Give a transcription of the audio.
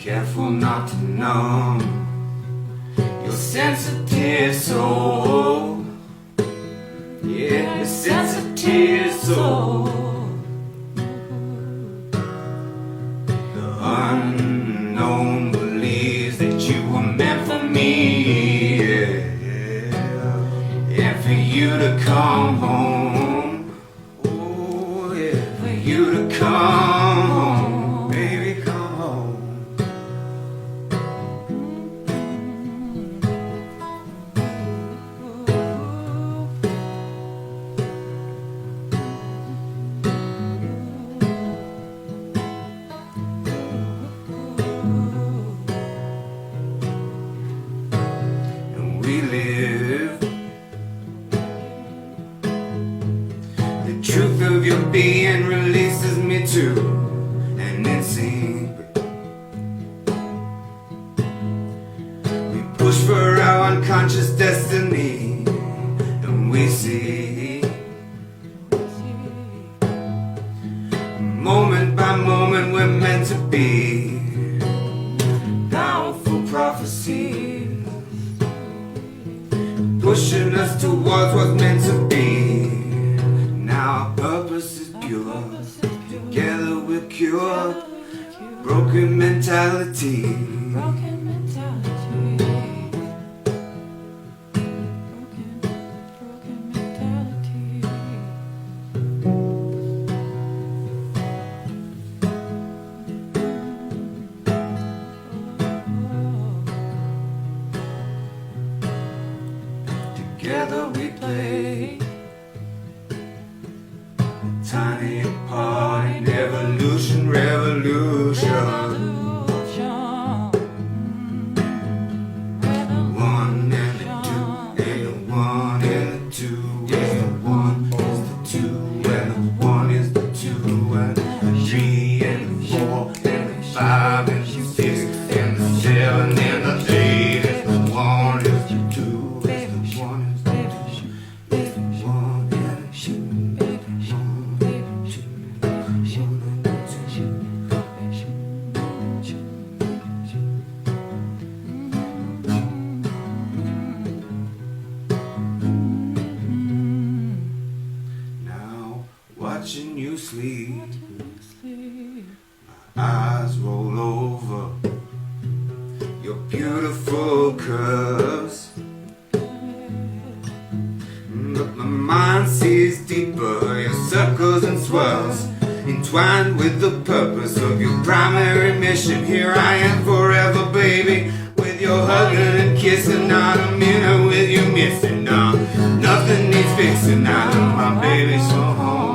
careful not to numb your sensitive soul. Yeah, your sensitive soul. The unknown believes that you were meant for me, yeah. And for you to come home, oh yeah, for you to come home, baby, come home. We live. The truth of your being releases me to an insane. We push for our unconscious destiny, and we see moment by moment we're meant to be. Powerful prophecy pushing us towards what's meant to be. Now our purpose is pure. Together we'll cure broken mentality. Together we play a tiny part in evolution, revolution. One and the two, and the one and the two is the one is the two, and the one is the two, and the three and the four and the five and the six and the seven and the eight is the one is the two. Watching you sleep, my eyes roll over your beautiful curves, but my mind sees deeper, your circles and swirls, entwined with the purpose of your primary mission. Here I am forever, baby, with your hugging and kissing, not a minute with you missing. Nothing needs fixing, now that my baby's so home.